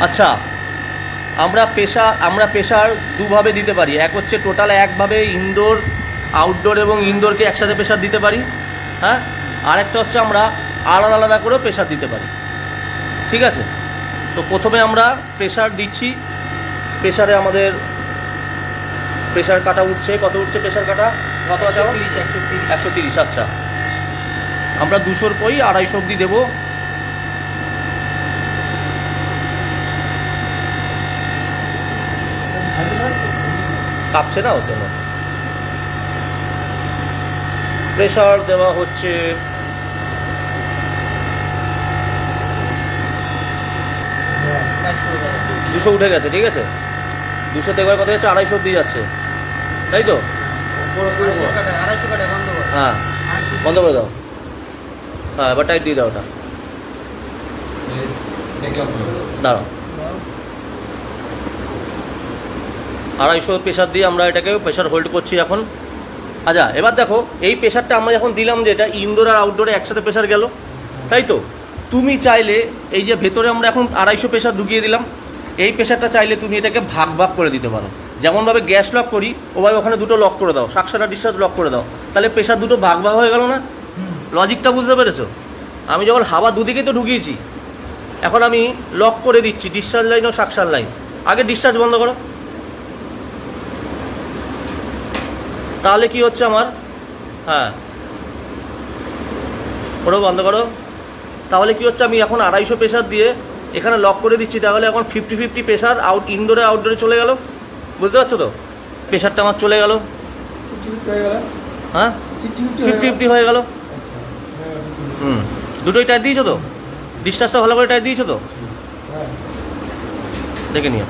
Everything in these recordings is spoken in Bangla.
আচ্ছা, আমরা প্রেশার দুভাবে দিতে পারি। এক হচ্ছে টোটাল একভাবে ইনডোর আউটডোর এবং ইনডোরকে একসাথে প্রেশার দিতে পারি, হ্যাঁ। আর একটা হচ্ছে আমরা আলাদা আলাদা করেও প্রেশার দিতে পারি, ঠিক আছে। তো প্রথমে আমরা প্রেশার দিচ্ছি। প্রেশারে আমাদের প্রেশার কাটা উঠছে, কত উঠছে প্রেশার কাটা? কত আছে? 130। আচ্ছা, আমরা 200-র পই 250 অবধি দেবো। কাঁপছে না ওর জন্য। প্রেশার দেওয়া হচ্ছে 200 উঠে গেছে, ঠিক আছে। 200 এবার কথা হচ্ছে 250 অবধি যাচ্ছে, তাই তো? হ্যাঁ, বন্ধ করে দাও। হ্যাঁ, এবার টাইট দিয়ে দাও ওটা। দাঁড়াও, 250 প্রেশার দিয়ে আমরা এটাকে প্রেশার হোল্ড করছি এখন। আচ্ছা, এবার দেখো এই প্রেশারটা আমরা যখন দিলাম, যে এটা ইনডোর আর আউটডোরে একসাথে প্রেশার গেল, তাই তো? তুমি চাইলে এই যে ভেতরে আমরা এখন 250 প্রেশার ঢুকিয়ে দিলাম, এই প্রেশারটা চাইলে তুমি এটাকে ভাগ ভাগ করে দিতে পারো। যেমনভাবে গ্যাস লক করি ওভাবে ওখানে দুটো লক করে দাও, সাকশন আর ডিসচার্জ লক করে দাও, তাহলে প্রেশার দুটো ভাগ ভাগ হয়ে গেল না? লজিকটা বুঝতে পেরেছো? আমি যখন হাওয়া দুদিকেই তো ঢুকিয়েছি, এখন আমি লক করে দিচ্ছি ডিসচার্জ লাইন ও সাকশন লাইন। আগে ডিসচার্জ বন্ধ করো, তাহলে কি হচ্ছে আমার? হ্যাঁ, করো, বন্ধ করো। তাহলে কি হচ্ছে, আমি এখন 250 প্রেশার দিয়ে এখানে লক করে দিচ্ছি, তাহলে এখন 50-50 প্রেশার ইনডোরে আউটডোরে চলে গেল। বুঝতে পারছো তো? প্রেশারটা আমার চলে গেল। হ্যাঁ, 50-50 হয়ে গেল। দুটোই টাইট দিয়েছো তো? ডিসচার্জটা ভালো করে টাইট দিয়েছো তো? দেখে নিও।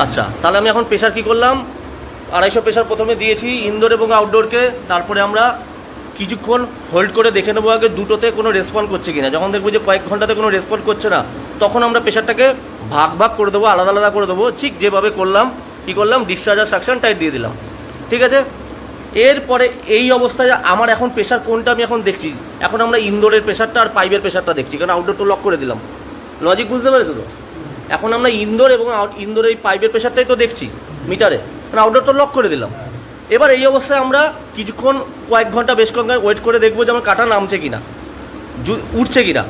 আচ্ছা, তাহলে আমি এখন প্রেশার কী করলাম? 250 প্রেশার প্রথমে দিয়েছি ইনডোর এবং আউটডোরকে। তারপরে আমরা কিছুক্ষণ হোল্ড করে দেখে নেবো আগে দুটোতে কোনো রেসপন্ড করছে কিনা। যখন দেখবো যে কয়েক ঘন্টাতে কোনো রেসপন্ড করছে না, তখন আমরা প্রেশারটাকে ভাগ ভাগ করে দেবো, আলাদা আলাদা করে দেবো। ঠিক যেভাবে করলাম, কী করলাম, ডিসচার্জ আর সাকশন টাইট দিয়ে দিলাম, ঠিক আছে। এরপরে এই অবস্থায় আমার এখন প্রেশার কোনটা আমি এখন দেখছি? এখন আমরা ইনডোরের প্রেশারটা আর পাইপের প্রেশারটা দেখছি, কারণ আউটডোর তো লক করে দিলাম। লজিক বুঝতে পেরেছো তো? এখন আমরা ইনডোর এবং ইনডোর এই পাইপের প্রেশারটাই তো দেখছি মিটারে, কারণ আউটডোর তো লক করে দিলাম। এবার এই অবস্থায় আমরা কিছুক্ষণ কয়েক ঘন্টা বেশ কয়েক ঘন্টা ওয়েট করে দেখবো যে আমার কাটা নামছে কিনা, উঠছে কিনা।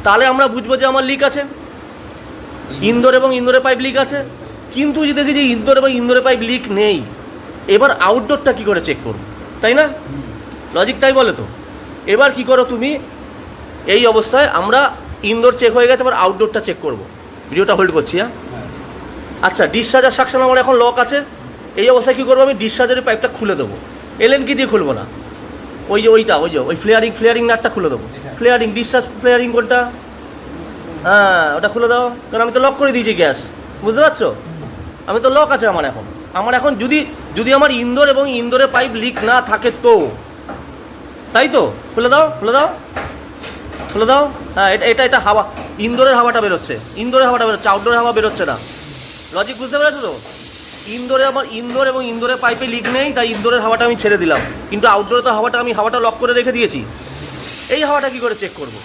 তাহলে আমরা বুঝবো যে আমার লিক আছে, ইনডোর এবং ইনডোরে পাইপ লিক আছে। কিন্তু যদি দেখি যে ইনডোর এবং ইনডোরে পাইপ লিক নেই, এবার আউটডোরটা কী করে চেক করবো, তাই না? লজিক তাই বলে তো। এবার কি করো তুমি, এই অবস্থায় আমরা ইনডোর চেক হয়ে গেছে, এবার আউটডোরটা চেক করবো। ভিডিওটা হোল্ড করছি। হ্যাঁ, আচ্ছা, ডিসচার্জ আর সাকশন আমার এখন লক আছে। এই অবস্থায় কী করবো, আমি ডিসচার্জের পাইপটা খুলে দেবো। এলএন কি দিয়ে খুলবো না, ওই ফ্লেয়ারিং নাটটা খুলে দেবো। ফ্লেয়ারিং, ডিসচার্জ ফ্লেয়ারিং কোনটা? হ্যাঁ, ওটা খুলে দাও, কারণ আমি তো লক করে দিয়েছি গ্যাস। বুঝতে পারছো? আমি তো লক আছে আমার এখন যদি আমার ইনডোর এবং ইনডোরে পাইপ লিক না থাকে তো, তাই তো? খুলে দাও, খুলে দাও, খুলে দাও। হ্যাঁ, এটা হাওয়া, ইনডোরের হাওয়াটা বেরোচ্ছে, আউটডোরের হাওয়া বেরোচ্ছে না। লজিক বুঝতে পেরেছো তো? আমার ইনডোর এবং ইনডোরের পাইপে লিক নেই, তাই ইনডোরের হাওয়াটা আমি ছেড়ে দিলাম, কিন্তু আউটডোরে তো হাওয়াটা লক করে রেখে দিয়েছি। এই হাওয়াটা কী করে চেক করবো?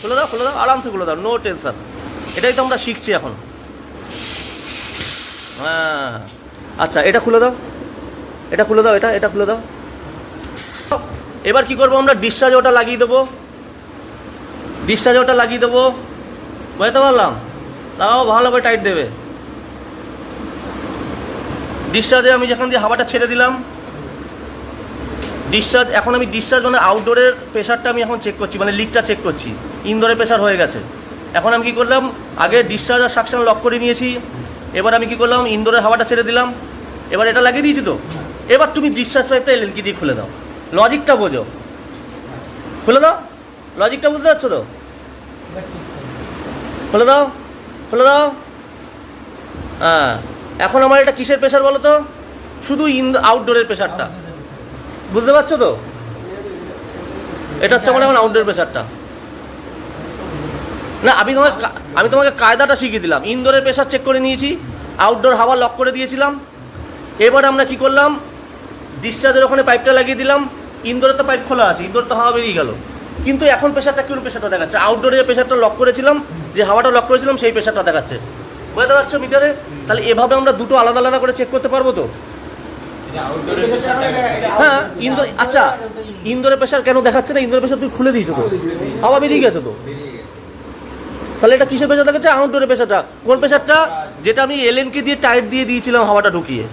খুলে দাও, আরামসে খুলে দাও, নো টেনশন। এটাই তো আমরা শিখছি এখন। হ্যাঁ, আচ্ছা, এটা খুলে দাও, এটা খুলে দাও। এবার কি করবো, আমরা ডিসচার্জে ওটা লাগিয়ে দেবো। বুঝতে পারলাম? তাও ভালো করে টাইট দেবে। ডিসচার্জে আমি যেখান দিয়ে হাওয়াটা ছেড়ে দিলাম, এখন আমি ডিসচার্জ মানে আউটডোরের প্রেশারটা আমি এখন চেক করছি, মানে লিকটা চেক করছি। ইনডোরের প্রেশার হয়ে গেছে। এখন আমি কী করলাম, আগে ডিসচার্জ আর সাকশন লক করে নিয়েছি। এবার আমি কী করলাম, ইনডোরের হাওয়াটা ছেড়ে দিলাম। এবার এটা লাগিয়ে দিয়েছি তো। এবার তুমি ডিসচার্জ পাইপটা এলএনকি দিয়ে খুলে দাও। লজিকটা বোঝো, খুলে দাও। লজিকটা বুঝতে পারছো তো? খুলে দাও। হ্যাঁ, এখন আমার এটা কিসের প্রেশার বলো তো? শুধু আউটডোরের প্রেশারটা। বুঝতে পারছো তো? এটা হচ্ছে আমার এখন আউটডোর প্রেশারটা। না, আমি তোমাকে কায়দাটা শিখিয়ে দিলাম। ইনডোরের প্রেশার চেক করে নিয়েছি, আউটডোর হাওয়া লক করে দিয়েছিলাম। এবার আমরা কি করলাম, ডিসচার্জের ওখানে পাইপটা লাগিয়ে দিলাম। ইনডোরে তো পাইপ খোলা আছে, ইনডোরে তো হাওয়া বেরিয়ে গেল, কিন্তু এখন প্রেশারটা কোন প্রেশারটা দেখাচ্ছে, আউটডোরে যে প্রেশারটা লক করেছিলাম, যে হাওয়াটা লক করেছিলাম সেই প্রেশারটা দেখাচ্ছে, বুঝতে পারছো মিটারে? তাহলে এভাবে আমরা দুটো আলাদা আলাদা করে চেক করতে পারবো তো? হ্যাঁ ইনডোর, আচ্ছা ইনডোরের প্রেশার কেন দেখাচ্ছে না? ইনডোরের প্রেশার তুই খুলে দিয়েছো তো, হাওয়া বেরিয়ে গেছে তো, তাহলে এটা কিসের প্রেশার দেখাচ্ছে? আউটডোরের প্রেশারটা। কোন প্রেশারটা? যেটা আমি এলএনকে দিয়ে টাইট দিয়ে দিয়েছিলাম হাওয়াটা ঢুকিয়ে।